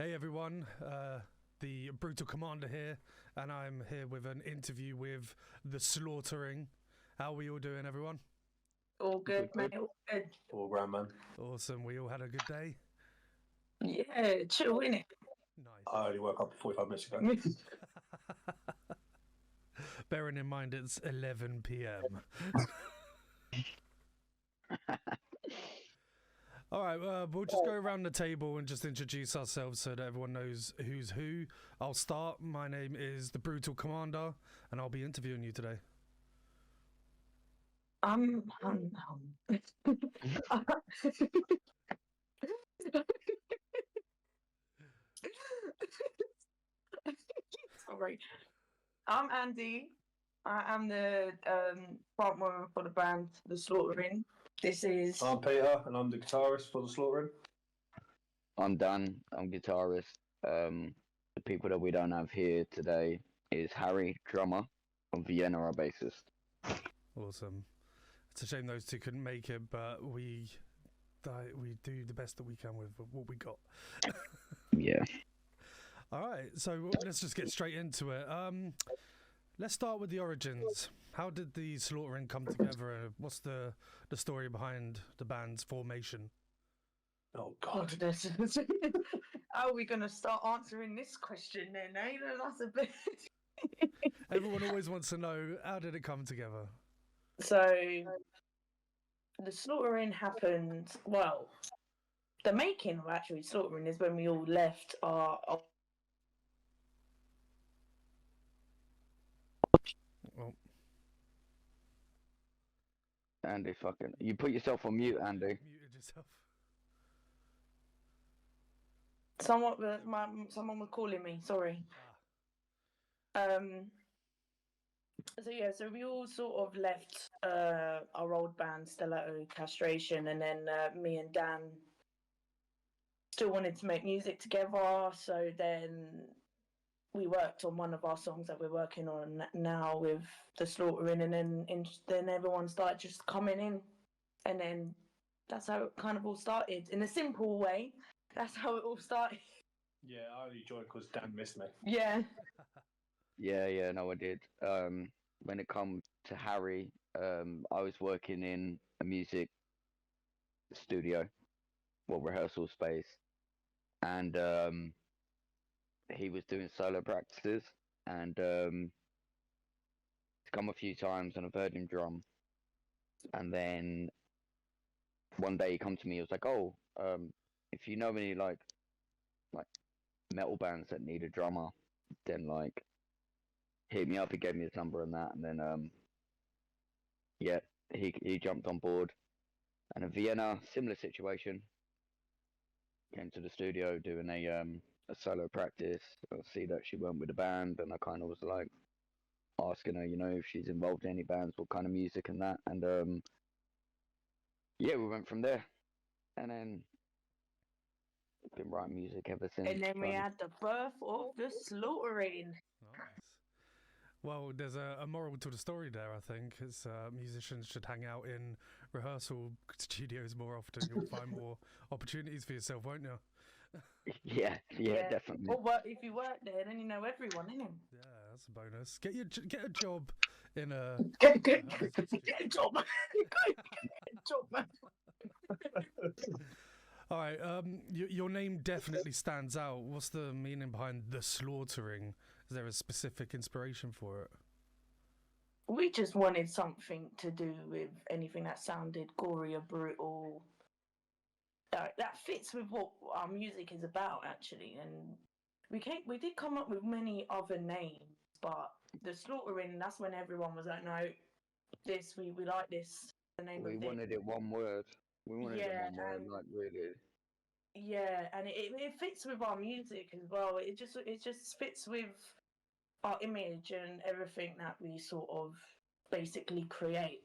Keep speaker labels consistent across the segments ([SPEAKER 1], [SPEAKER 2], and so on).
[SPEAKER 1] Hey everyone, the Brutal Commander here, and I'm here with an interview with the Slaughtering. How are we all doing, everyone?
[SPEAKER 2] All good, mate. All good.
[SPEAKER 3] All grand, man.
[SPEAKER 1] Awesome, we all had a good day?
[SPEAKER 2] Yeah, chill, innit?
[SPEAKER 1] Nice.
[SPEAKER 3] I only woke up 45 minutes ago.
[SPEAKER 1] Bearing in mind it's 11 p.m. All right, we'll just go around the table and just introduce ourselves so that everyone knows who's who. I'll start. My name is the Brutal Commander, and I'll be interviewing you today.
[SPEAKER 2] Sorry. I'm Andy. I am the frontman for the band, The Slaughtering. This is...
[SPEAKER 3] I'm Peter, and I'm the guitarist for the Slaughtering.
[SPEAKER 4] I'm Dan. I'm guitarist. The people that we don't have here today is Harry, drummer, and Vienna, our bassist.
[SPEAKER 1] Awesome. It's a shame those two couldn't make it, but we do the best that we can with what we got.
[SPEAKER 4] Yeah.
[SPEAKER 1] All right, so let's just get straight into it. Let's start with the origins. How did the Slaughtering come together? What's the story behind the band's formation?
[SPEAKER 3] Oh, God.
[SPEAKER 2] How are we going to start answering this question then, eh? That's a bit...
[SPEAKER 1] Everyone always wants to know, how did it come together?
[SPEAKER 2] So, the Slaughtering happened, well, the making of actually Slaughtering is when we all left our
[SPEAKER 1] Well,
[SPEAKER 4] Andy, fucking. You put yourself on mute, Andy.
[SPEAKER 1] muted yourself.
[SPEAKER 2] someone was calling me, sorry. So we all sort of left our old band, Stellato Castration, and then me and Dan still wanted to make music together. So then we worked on one of our songs that we're working on now with the Slaughtering, and then everyone started just coming in, and then that's how it kind of all started. In a simple way, that's how it all started.
[SPEAKER 3] Yeah, I only joined because Dan missed me.
[SPEAKER 2] Yeah.
[SPEAKER 4] Yeah, no, I did. When it comes to Harry, I was working in a music studio, rehearsal space, and he was doing solo practices, and he's come a few times, and I've heard him drum, and then one day he come to me, he was like, "Oh, if you know any like metal bands that need a drummer, then like hit me up." He gave me his number and that, and then yeah, he jumped on board. And in Vienna, similar situation. Came to the studio doing a solo practice. I see that she went with the band, and I kind of was like asking her, if she's involved in any bands, what kind of music and that. And yeah, we went from there, and then been writing music ever since.
[SPEAKER 2] And then we had the birth of the Slaughtering.
[SPEAKER 1] Nice. Well, there's a moral to the story there, I think. It's, musicians should hang out in rehearsal studios more often. You'll find more opportunities for yourself, won't you?
[SPEAKER 4] Yeah, definitely.
[SPEAKER 2] Well, if you work there, then you know everyone, innit?
[SPEAKER 1] Yeah, that's a bonus. Get a job in a...
[SPEAKER 2] Get a job, man. Get a job, man.
[SPEAKER 1] All right, your name definitely stands out. What's the meaning behind the Slaughtering? Is there a specific inspiration for it?
[SPEAKER 2] We just wanted something to do with anything that sounded gory or brutal. That fits with what our music is about, actually. And we did come up with many other names, but the Slaughtering, that's when everyone was like, no, we like this. The name
[SPEAKER 4] We
[SPEAKER 2] of
[SPEAKER 4] wanted it one word. We wanted it one word, like really.
[SPEAKER 2] Yeah, and it fits with our music as well. It just fits with our image and everything that we sort of basically create.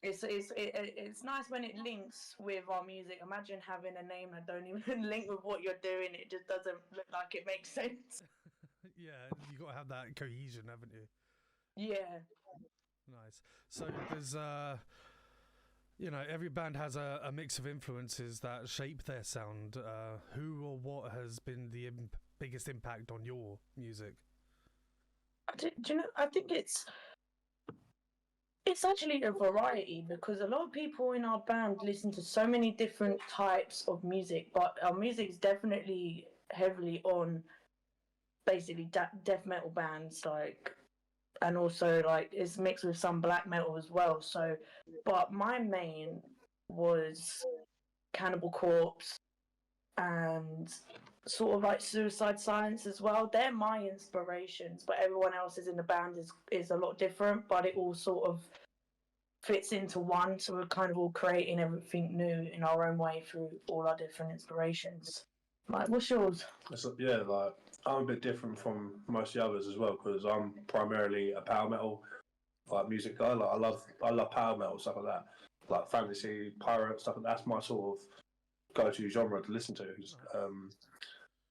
[SPEAKER 1] Nice.
[SPEAKER 2] It's nice when it links with our music. Imagine having a name that don't even link with what you're doing. It just doesn't look like it makes sense.
[SPEAKER 1] Yeah, you got to have that cohesion, haven't you?
[SPEAKER 2] Yeah.
[SPEAKER 1] Nice. So there's you know, every band has a mix of influences that shape their sound. Who or what has been the biggest impact on your music?
[SPEAKER 2] Do you know? I think it's actually a variety because a lot of people in our band listen to so many different types of music, but our music is definitely heavily on basically death metal bands, like, and also like it's mixed with some black metal as well. So, but my main was Cannibal Corpse and sort of like Suicide Silence as well. They're my inspirations, but everyone else's in the band is a lot different, but it all sort of fits into one. So we're kind of all creating everything new in our own way through all our different inspirations. Like, what's yours?
[SPEAKER 3] Yeah, like I'm a bit different from most of the others as well because I'm primarily a power metal like music guy. Like I love power metal stuff like that, like fantasy, pirate stuff. That's my sort of go-to genre to listen to.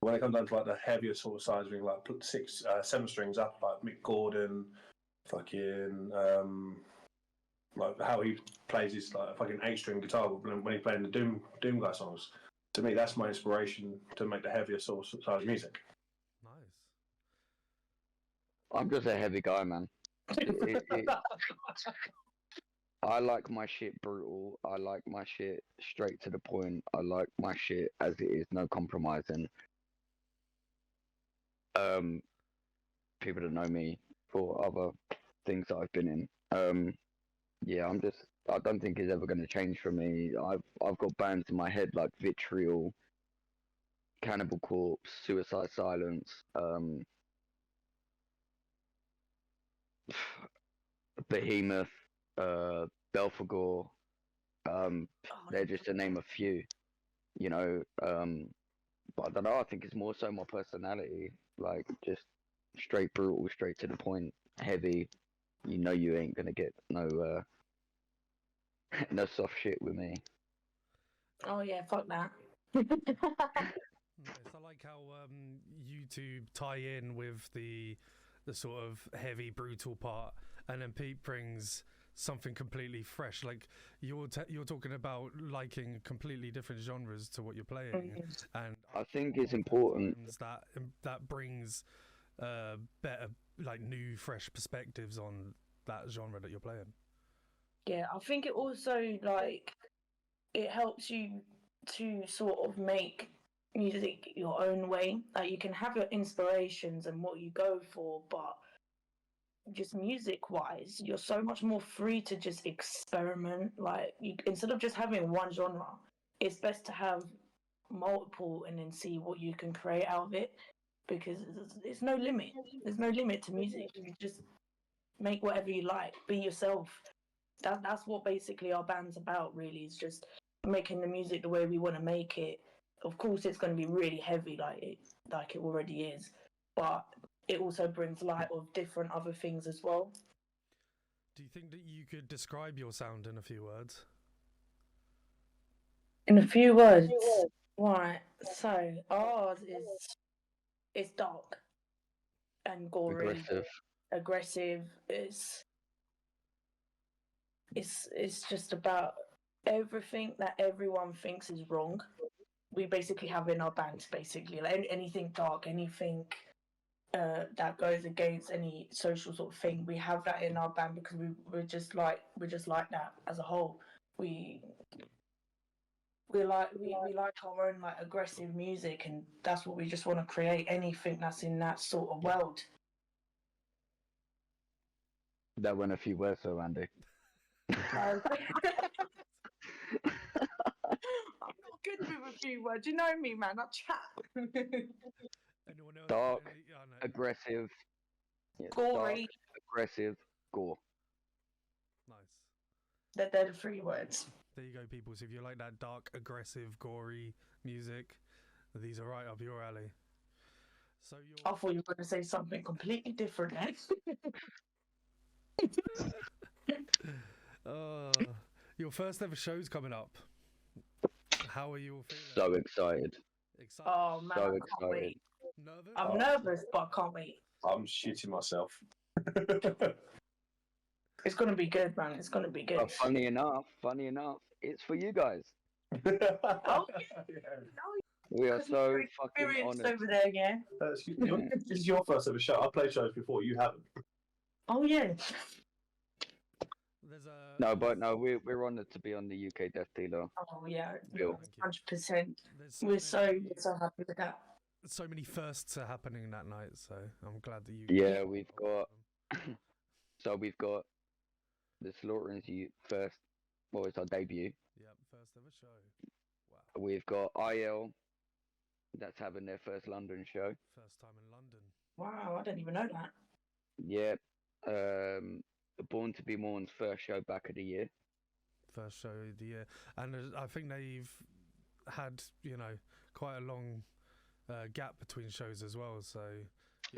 [SPEAKER 3] When it comes down to like the heavier sort of size ring, like 7 strings up, like Mick Gordon, fucking like how he plays his like fucking 8-string guitar when he's playing the Doom guy songs. To me, that's my inspiration to make the heavier sort of size music.
[SPEAKER 1] Nice.
[SPEAKER 4] I'm just a heavy guy, man. I like my shit brutal. I like my shit straight to the point. I like my shit as it is, no compromising. People that know me for other things that I've been in. Yeah, I don't think it's ever going to change for me. I've got bands in my head like Vitriol, Cannibal Corpse, Suicide Silence, Behemoth, Belphegor. They're just to name a few, you know. But I don't know. I think it's more so my personality, like just straight brutal, straight to the point, heavy. You know, you ain't gonna get no no soft shit with me.
[SPEAKER 2] Oh yeah, fuck that.
[SPEAKER 1] Nice. I like how you two tie in with the sort of heavy, brutal part, and then Pete brings something completely fresh. Like you're talking about liking completely different genres to what you're playing, and
[SPEAKER 4] I think it's important
[SPEAKER 1] that brings better, like new, fresh perspectives on that genre that you're playing.
[SPEAKER 2] Yeah, I think it also like it helps you to sort of make music your own way. Like you can have your inspirations and what you go for, but just music wise, you're so much more free to just experiment. Like you, instead of just having one genre, it's best to have multiple and then see what you can create out of it because there's no limit. There's no limit to music. You just make whatever you like, be yourself. That's what basically our band's about. Really, is just making the music the way we want to make it. Of course, it's going to be really heavy, like it already is, but it also brings light of different other things as well.
[SPEAKER 1] Do you think that you could describe your sound in a few words?
[SPEAKER 2] In a few words, right? So ours is it's dark and gory, aggressive. It's just about everything that everyone thinks is wrong. We basically have in our band, basically like anything dark, anything that goes against any social sort of thing. We have that in our band because we're just like that as a whole. We like our own like aggressive music, and that's what we just want to create. Anything that's in that sort of world.
[SPEAKER 4] That went a few words though, Andy.
[SPEAKER 2] I'm not good with a few words. You know me, man. I chat.
[SPEAKER 1] Anyone else?
[SPEAKER 4] Dark,
[SPEAKER 1] No.
[SPEAKER 4] aggressive, yeah,
[SPEAKER 2] Gory.
[SPEAKER 4] dark, aggressive, gore.
[SPEAKER 1] Nice.
[SPEAKER 2] They're the 3 words.
[SPEAKER 1] There you go, people. So if you like that dark, aggressive, gory music, these are right up your alley. So
[SPEAKER 2] I thought you were going to say something completely different.
[SPEAKER 1] Your first ever show's coming up. How are you all feeling?
[SPEAKER 4] So excited.
[SPEAKER 1] Excited?
[SPEAKER 2] Oh man,
[SPEAKER 4] So
[SPEAKER 2] I can't
[SPEAKER 4] excited.
[SPEAKER 2] wait.
[SPEAKER 1] Nervous?
[SPEAKER 2] I'm nervous, but I can't wait.
[SPEAKER 3] I'm shitting myself.
[SPEAKER 2] It's gonna be good, man. It's gonna be good.
[SPEAKER 4] But funny enough, it's for you guys.
[SPEAKER 2] Oh, yeah.
[SPEAKER 4] We are so fucking
[SPEAKER 2] Experienced
[SPEAKER 4] honoured.
[SPEAKER 2] over there, yeah.
[SPEAKER 3] This is your first ever show. I played shows before. You haven't.
[SPEAKER 2] Oh yeah.
[SPEAKER 1] There's a
[SPEAKER 4] No, but no, we're honoured to be on the UK Death Dealer.
[SPEAKER 2] Oh yeah.
[SPEAKER 4] Bill.
[SPEAKER 2] 100%.
[SPEAKER 1] there's
[SPEAKER 2] We're so happy with that.
[SPEAKER 1] so many firsts are happening that night, so I'm glad that you.
[SPEAKER 4] Yeah, we've got. So we've got the Slaughterings first. Well, it's our debut.
[SPEAKER 1] Yep, first ever show. Wow,
[SPEAKER 4] We've got IL. That's having their first London show.
[SPEAKER 1] first time in London.
[SPEAKER 2] Wow, I didn't even know that.
[SPEAKER 4] Yeah. Born to Be Mourn's first show back of the year.
[SPEAKER 1] First show of the year, and I think they've had quite a long gap between shows as well. So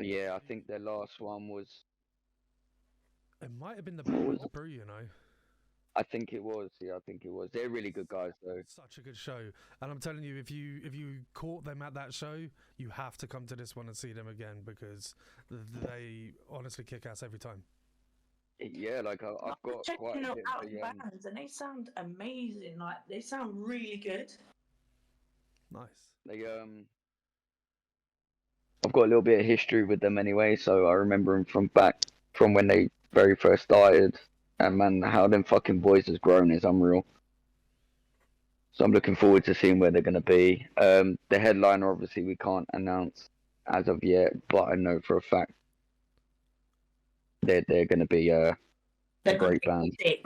[SPEAKER 4] Yeah, I think their last one was.
[SPEAKER 1] it might have been the Battle of the Brew.
[SPEAKER 4] I think it was. Yeah, I think it was. They're really good guys, though.
[SPEAKER 1] Such a good show, and I'm telling you, if you caught them at that show, you have to come to this one and see them again because they honestly kick ass every time.
[SPEAKER 4] Yeah, like I've got quite
[SPEAKER 2] checking
[SPEAKER 4] a
[SPEAKER 2] out
[SPEAKER 4] bit of the,
[SPEAKER 2] bands and they sound amazing. Like they sound really good.
[SPEAKER 1] Nice.
[SPEAKER 4] They I've got a little bit of history with them anyway, so I remember them from when they very first started, and man, how them fucking boys has grown is unreal. So I'm looking forward to seeing where they're gonna be. The headliner, obviously, we can't announce as of yet, but I know for a fact they're gonna be a great band.
[SPEAKER 2] Sick.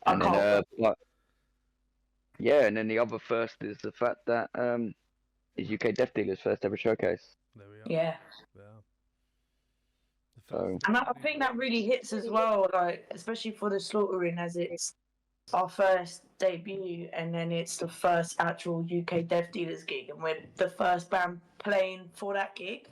[SPEAKER 4] And then yeah, and then the other first is the fact that is UK Death Dealer's first ever showcase.
[SPEAKER 1] There we are.
[SPEAKER 2] Yeah.
[SPEAKER 4] So,
[SPEAKER 2] And I think that really hits as well, like especially for the Slaughtering, as it's our first debut, and then it's the first actual UK Death Dealers gig, and we're the first band playing for that gig.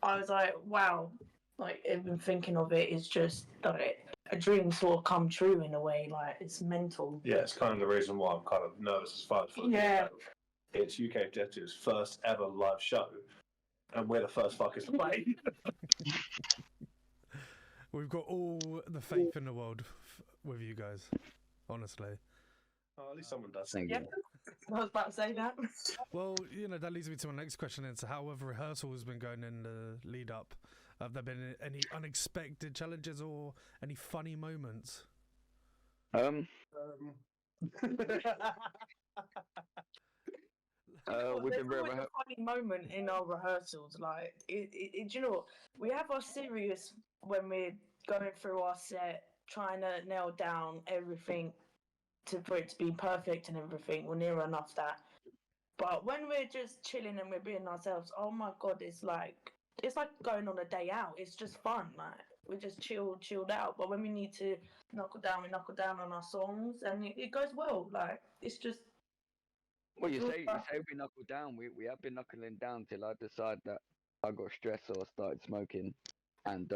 [SPEAKER 2] I was like, wow, like even thinking of it is just like a dream sort of come true in a way. Like it's mental.
[SPEAKER 3] Yeah, it's kind of the reason why I'm kind of nervous as far as for
[SPEAKER 2] Yeah.
[SPEAKER 3] It's UK Death Dealer's first ever live show, and we're the first fuckers to play.
[SPEAKER 1] We've got all the faith in the world with you guys, honestly.
[SPEAKER 3] Oh, at least someone does.
[SPEAKER 4] thank
[SPEAKER 2] Yeah,
[SPEAKER 4] you.
[SPEAKER 2] I was about to say that.
[SPEAKER 1] Well, that leads me to my next question. Into how have rehearsals been going in the lead up? Have there been any unexpected challenges or any funny moments?
[SPEAKER 4] We've
[SPEAKER 2] There's
[SPEAKER 4] been
[SPEAKER 2] always a funny moment in our rehearsals. Like, do you know what? We have our serious when we're going through our set, trying to nail down everything for it to be perfect and everything. We're near enough that. But when we're just chilling and we're being ourselves, oh my god, it's like going on a day out. It's just fun. Like we're just chilled out. But when we need to knuckle down, we knuckle down on our songs, and it goes well. Like it's just.
[SPEAKER 4] Well, you say we knuckle down. We have been knuckling down till I decide that I got stressed, so I started smoking, and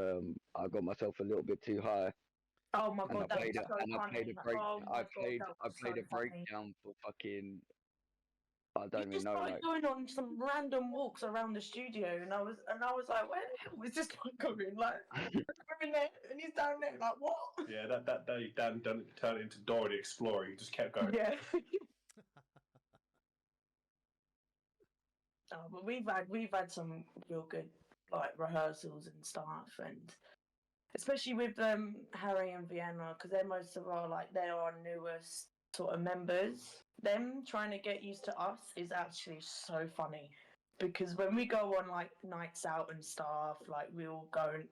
[SPEAKER 4] I got myself a little bit too high.
[SPEAKER 2] Oh my
[SPEAKER 4] And
[SPEAKER 2] god,
[SPEAKER 4] I played
[SPEAKER 2] that's so
[SPEAKER 4] I played
[SPEAKER 2] funny.
[SPEAKER 4] a break.
[SPEAKER 2] Oh my
[SPEAKER 4] I
[SPEAKER 2] God,
[SPEAKER 4] played
[SPEAKER 2] that was so
[SPEAKER 4] a
[SPEAKER 2] funny.
[SPEAKER 4] breakdown for fucking. I don't
[SPEAKER 2] He
[SPEAKER 4] even
[SPEAKER 2] just
[SPEAKER 4] know.
[SPEAKER 2] started
[SPEAKER 4] Like,
[SPEAKER 2] going on some random walks around the studio, and I was like, where the hell is this guy going? Like, we're in there, and he's down there, like, what?
[SPEAKER 3] Yeah, that day Dan didn't turn into Dora the Explorer. He just kept going.
[SPEAKER 2] Yeah. Oh, but we've had some real good like rehearsals and stuff, and especially with Harry and Vienna, because they're most of our they're our newest sort of members. Them trying to get used to us is actually so funny, because when we go on like nights out and stuff, like we all go and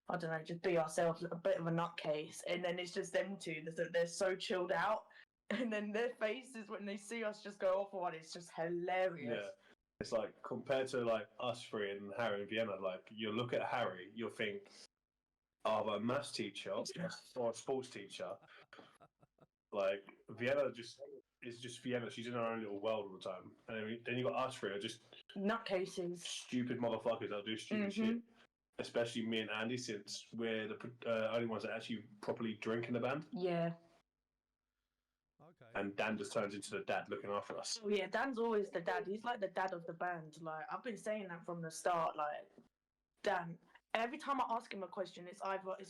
[SPEAKER 2] I don't know, just be ourselves, a bit of a nutcase, and then it's just them two. They're so chilled out, and then their faces when they see us just go off on, it's just hilarious.
[SPEAKER 3] Yeah. It's like compared to like us three and Harry and Vienna, like you look at Harry, you'll think either a maths teacher or a sports teacher. Like Vienna is just Vienna. She's in her own little world all the time. And then you got us three, are just
[SPEAKER 2] Nutcases.
[SPEAKER 3] stupid motherfuckers that do stupid shit. Especially me and Andy, since we're the only ones that actually properly drink in the band.
[SPEAKER 2] Yeah.
[SPEAKER 1] Okay.
[SPEAKER 3] And Dan just turns into the dad looking after us.
[SPEAKER 2] Oh yeah, Dan's always the dad. He's like the dad of the band. Like I've been saying that from the start. Like Dan, every time I ask him a question, it's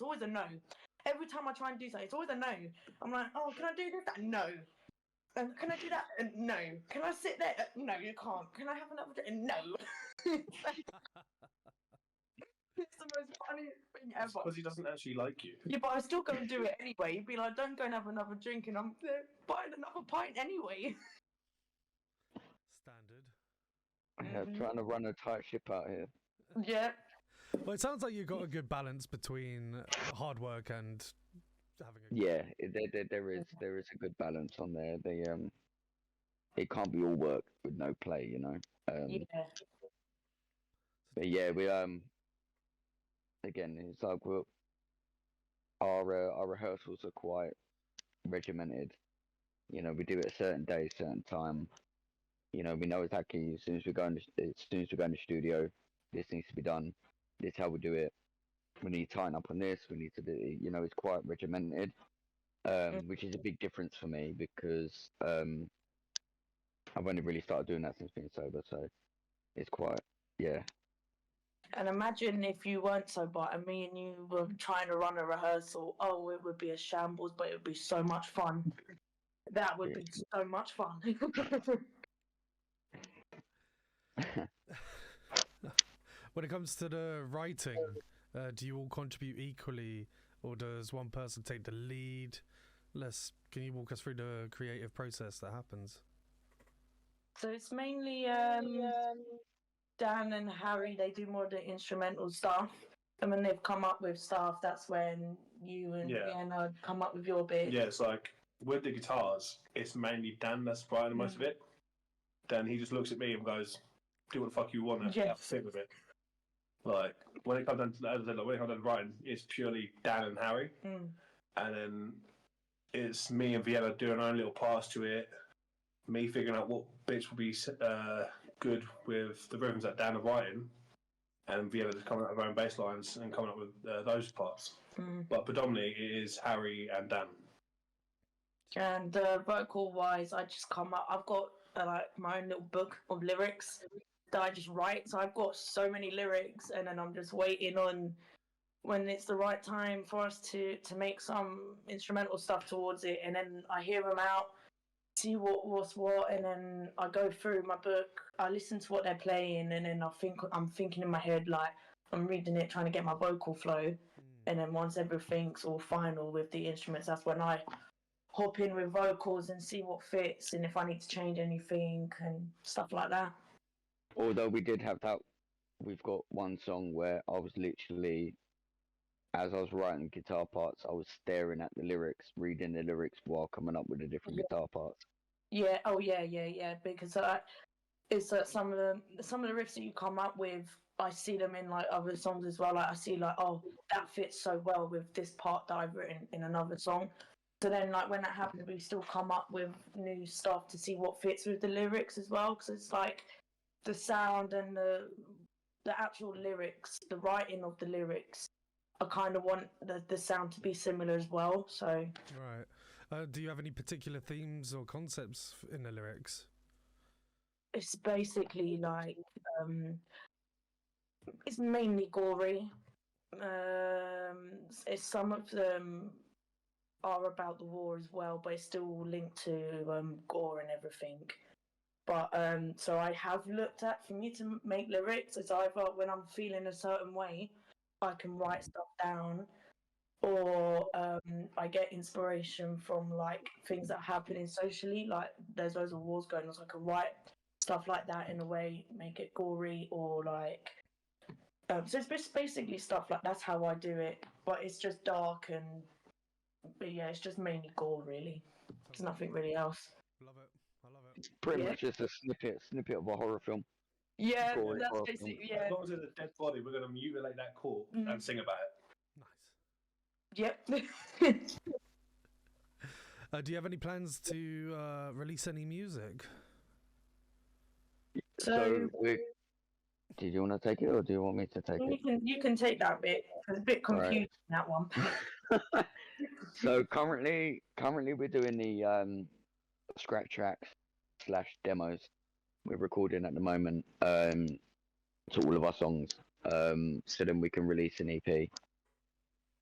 [SPEAKER 2] always a no. every time I try and do something, it's always a no. I'm like, oh, can I do this? No. Can I do that? No. Can I sit there? No, you can't. Can I have another drink? No. It's the most funniest thing ever.
[SPEAKER 3] Because he doesn't actually like you.
[SPEAKER 2] Yeah, but I still go and do it anyway. You'd be like, don't go and have another drink, and I'm buying another pint anyway.
[SPEAKER 1] Standard.
[SPEAKER 4] Yeah, trying to run a tight ship out here.
[SPEAKER 2] Yeah.
[SPEAKER 1] Well, it sounds like you've got a good balance between hard work and having a
[SPEAKER 4] Yeah, there is a good balance on there. It can't be all work with no play, you know.
[SPEAKER 2] Yeah.
[SPEAKER 4] But yeah, we again, it's like our rehearsals are quite regimented. You know, we do it a certain day, certain time. You know, we know exactly as soon as we go in the studio, this needs to be done. This is how we do it. We need to tighten up on this. We need to do. You know, it's quite regimented, which is a big difference for me because I've only really started doing that since being sober. So it's quite
[SPEAKER 2] And imagine if you weren't sober and me and you were trying to run a rehearsal. Oh, it would be a shambles, but it would be so much fun. That would be so much fun.
[SPEAKER 1] When it comes to the writing, do you all contribute equally, or does one person take the lead? Can you walk us through the creative process that happens?
[SPEAKER 2] So it's mainly Dan and Harry. They do more of the instrumental stuff. And when they've come up with stuff, that's when you and Vienna come up with your bit.
[SPEAKER 3] Yeah, it's like with the guitars, it's mainly Dan that's writing most of it. Then he just looks at me and goes, "Do what the fuck you want and sit with it." Like when it comes down to, as I said, like, when it comes down to writing, it's purely Dan and Harry, and then it's me and Vienna doing our own little parts to it. Me figuring out what bits will be good with the rhythms that Dan are writing, and Vienna just coming up with her own bass lines and coming up with those parts. But predominantly it is Harry and Dan.
[SPEAKER 2] And vocal wise, I just come up. I've got like my own little book of lyrics that I just write. So I've got so many lyrics, and then I'm just waiting on when it's the right time for us to make some instrumental stuff towards it, and then I hear them out, see what's what, and then I go through my book. I listen to what they're playing, and then I'm thinking in my head, like I'm reading it, trying to get my vocal flow, and then once everything's all final with the instruments, that's when I hop in with vocals and see what fits, and if I need to change anything and stuff like that.
[SPEAKER 4] Although we did have that, we've got one song where I was literally, as I was writing guitar parts, I was staring at the lyrics, reading the lyrics while coming up with the different guitar parts.
[SPEAKER 2] Yeah. Oh yeah. Because it's some of the riffs that you come up with, I see them in like other songs as well. Like I see like, oh, that fits so well with this part that I've written in another song. So then, like when that happens, we still come up with new stuff to see what fits with the lyrics as well. Because it's like the sound and the actual lyrics, the writing of the lyrics. I kind of want the sound to be similar as well. So
[SPEAKER 1] right. Do you have any particular themes or concepts in the lyrics?
[SPEAKER 2] It's basically like it's mainly gory. Some of them are about the war as well, but it's still linked to gore and everything. But so I have looked at, for me to make lyrics, it's either when I'm feeling a certain way, I can write stuff down, or I get inspiration from like things that are happening socially, like there's loads of wars going on, so I can write stuff like that in a way, make it gory, or like so it's basically stuff like that's how I do it, but it's just dark but yeah, it's just mainly gore really. There's nothing really else.
[SPEAKER 1] Love it. I love it.
[SPEAKER 4] Pretty much just a snippet of a horror film.
[SPEAKER 2] Yeah, that's basically yeah.
[SPEAKER 3] As long as there's a dead body, we're going to mutilate that corpse and sing about it.
[SPEAKER 1] Nice. Yep. Do you have any plans to release any music?
[SPEAKER 2] So
[SPEAKER 4] did you want to take it, or do you want me to take it?
[SPEAKER 2] You can take that bit. It's a bit confusing, that one.
[SPEAKER 4] So currently we're doing the scratch tracks / demos. We're recording at the moment to all of our songs, so then we can release an EP.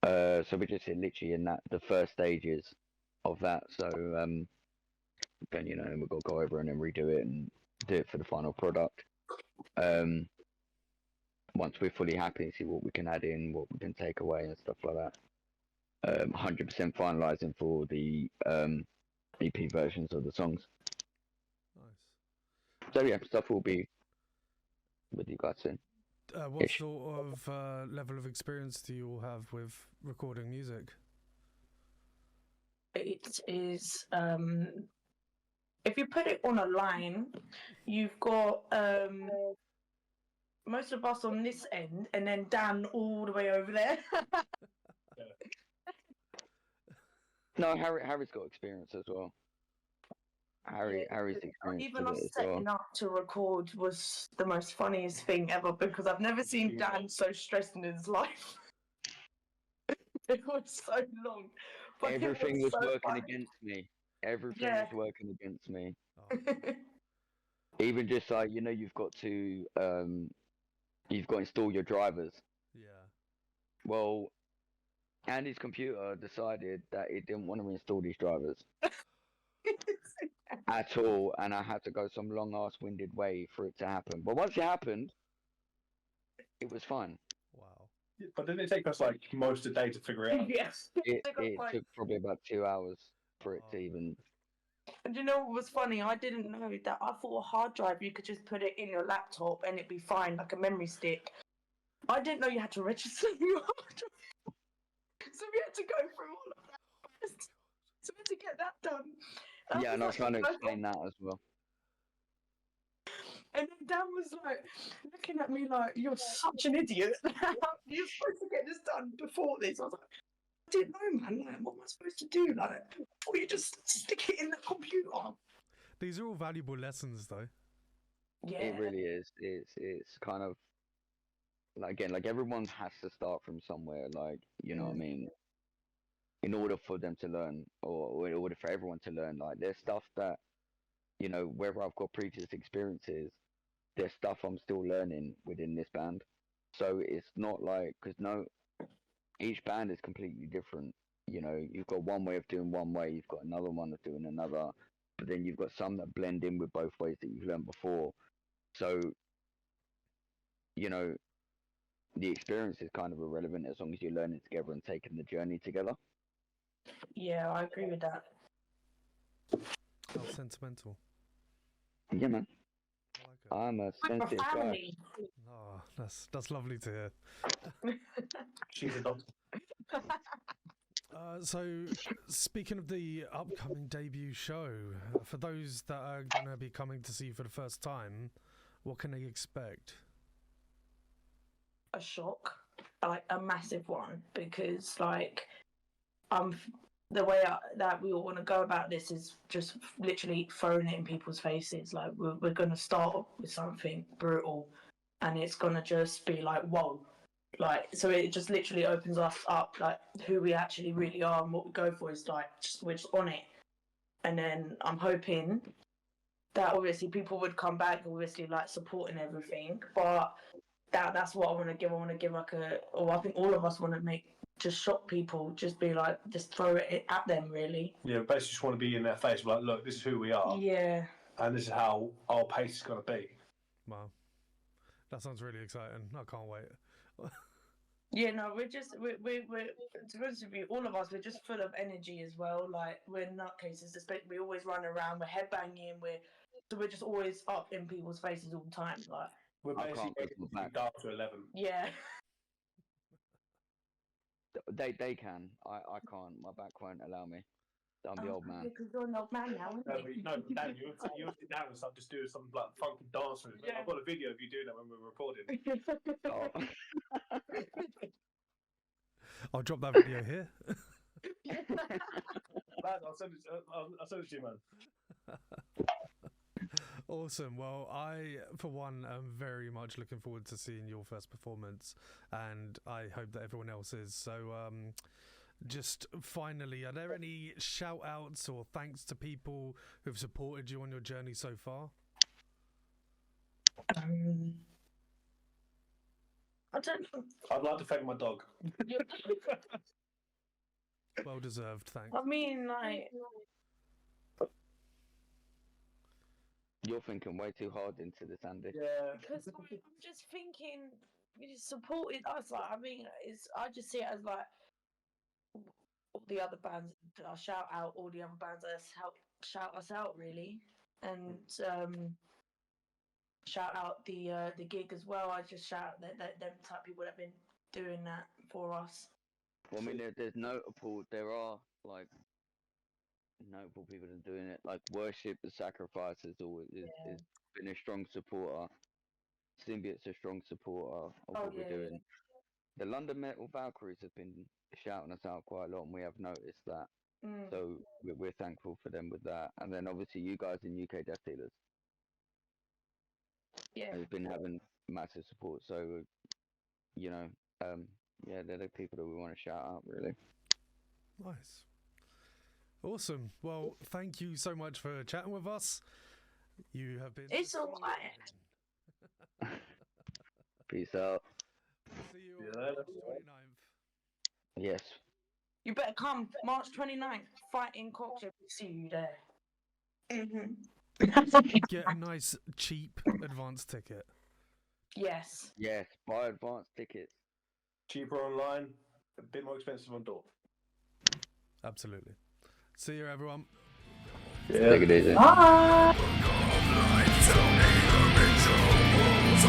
[SPEAKER 4] So we're just literally in the first stages of that. So then we've got to go over and then redo it and do it for the final product. Once we're fully happy, see what we can add in, what we can take away, and stuff like that. 100% finalizing for the EP versions of the songs.
[SPEAKER 1] Nice.
[SPEAKER 4] So yeah, stuff will be with you guys soon.
[SPEAKER 1] What
[SPEAKER 4] Ish.
[SPEAKER 1] sort of level of experience do you all have with recording music?
[SPEAKER 2] It is if you put it on a line, you've got most of us on this end, and then Dan all the way over there.
[SPEAKER 4] No, Harry's got experience as well. Harry's experienced
[SPEAKER 2] Even
[SPEAKER 4] with
[SPEAKER 2] us
[SPEAKER 4] it as
[SPEAKER 2] setting
[SPEAKER 4] well.
[SPEAKER 2] up to record was the most funniest thing ever, because I've never seen Dan so stressed in his life. It was so long. But
[SPEAKER 4] Everything was
[SPEAKER 2] so
[SPEAKER 4] working
[SPEAKER 2] funny.
[SPEAKER 4] against me. Everything
[SPEAKER 2] Yeah.
[SPEAKER 4] was working against me.
[SPEAKER 1] Oh,
[SPEAKER 4] Even just like you've got to install your drivers.
[SPEAKER 1] yeah.
[SPEAKER 4] Well, Andy's computer decided that it didn't want to install these drivers at all, and I had to go some long ass winded way for it to happen. But once it happened, it was fine.
[SPEAKER 1] Wow.
[SPEAKER 3] But didn't it take us like most of the day to figure it out?
[SPEAKER 2] Yes.
[SPEAKER 4] It took probably about 2 hours for it to even.
[SPEAKER 2] And you know what was funny? I didn't know that. I thought a hard drive, you could just put it in your laptop and it'd be fine, like a memory stick. I didn't know you had to register your hard drive. So we had to go through all of that first. So we had to get that done.
[SPEAKER 4] Yeah, and I was trying to explain that as well.
[SPEAKER 2] And then Dan was like looking at me like, "You're such an idiot. You're supposed to get this done before this." I was like, "I didn't know, man. Like, what am I supposed to do? Like, or you just stick it in the computer?"
[SPEAKER 1] These are all valuable lessons, though.
[SPEAKER 2] Yeah,
[SPEAKER 4] It really is. It's kind of like everyone has to start from somewhere. Like what I mean, in order for them to learn, or in order for everyone to learn. Like there's stuff that whether I've got previous experiences, there's stuff I'm still learning within this band. So it's not like each band is completely different. You've got one way of doing one way, you've got another one of doing another, but then you've got some that blend in with both ways that you've learned before. So, the experience is kind of irrelevant as long as you're learning together and taking the journey together.
[SPEAKER 2] yeah, I agree with that.
[SPEAKER 1] How sentimental.
[SPEAKER 4] Yeah, man.
[SPEAKER 1] I like it.
[SPEAKER 4] I'm a
[SPEAKER 2] I'm a
[SPEAKER 4] sensitive guy.
[SPEAKER 2] family.
[SPEAKER 1] Oh, that's lovely to hear.
[SPEAKER 3] She's a doctor.
[SPEAKER 1] So, speaking of the upcoming debut show, for those that are going to be coming to see you for the first time, what can they expect?
[SPEAKER 2] A shock, like a massive one, because the way that we all want to go about this is just literally throwing it in people's faces. Like we're going to start with something brutal, and it's going to just be like, whoa. Like, so it just literally opens us up, like who we actually really are and what we go for is like we're just on it. And then I'm hoping that obviously people would come back, obviously like supporting everything, but that's what I want to give. I want to give I think all of us want to just shock people, just be like, just throw it at them, really.
[SPEAKER 3] Yeah, basically just want to be in their face, like, look, this is who we are.
[SPEAKER 2] Yeah.
[SPEAKER 3] And this is how our pace is going to be.
[SPEAKER 1] Wow, that sounds really exciting. I can't wait.
[SPEAKER 2] Yeah, no, we're to be honest with you, all of us, we're just full of energy as well. Like, we're nutcases. We always run around, we're headbanging, we're just always up in people's faces all the time. Like,
[SPEAKER 3] We're basically dark to 11.
[SPEAKER 2] Yeah.
[SPEAKER 4] They can. I can't. My back won't allow me. I'm the old man.
[SPEAKER 2] Because you're an old man now,
[SPEAKER 3] No, Dan, you sit down and start just doing some like funky dance moves. Yeah. I've got a video of you doing that when we were recording.
[SPEAKER 1] I'll drop that video here.
[SPEAKER 3] I'll send it to you, man.
[SPEAKER 1] Awesome. Well, I, for one, am very much looking forward to seeing your first performance, and I hope that everyone else is. So, just finally, are there any shout outs or thanks to people who've supported you on your journey so far?
[SPEAKER 2] I don't know.
[SPEAKER 3] I'd like to thank my dog.
[SPEAKER 1] Well deserved, thanks.
[SPEAKER 2] I mean, like,
[SPEAKER 4] You're thinking way too hard into this, Andy.
[SPEAKER 3] Yeah.
[SPEAKER 2] because like, I'm just thinking, you supported us. Like, I mean, I just see it as like all the other bands. I shout out all the other bands that help shout us out, really, and shout out the gig as well. I just shout out that them type of people that have been doing that for us.
[SPEAKER 4] Well, I mean, there's notable. There are like notable people that are doing it. Like Worship the Sacrifice has always is been a strong supporter. Symbiote's a strong supporter of what we're doing. The London Metal Valkyries have been shouting us out quite a lot, and we have noticed that. So we're thankful for them with that. And then obviously you guys in UK Death Dealers have been having massive support. So you know, they're the people that we want to shout out, really.
[SPEAKER 1] Nice. Awesome. Well, thank you so much for chatting with us. You have been...
[SPEAKER 2] It's all right.
[SPEAKER 4] Peace out.
[SPEAKER 1] See you on March 29th.
[SPEAKER 4] Yes.
[SPEAKER 2] You better come March 29th, Fighting Cocktail. See you there.
[SPEAKER 1] Get a nice, cheap advance ticket.
[SPEAKER 2] Yes.
[SPEAKER 4] Yes, buy advance tickets.
[SPEAKER 3] Cheaper online, a bit more expensive on door.
[SPEAKER 1] Absolutely. See you, everyone.
[SPEAKER 4] Take it easy.
[SPEAKER 2] Bye.
[SPEAKER 5] Tell me the rituals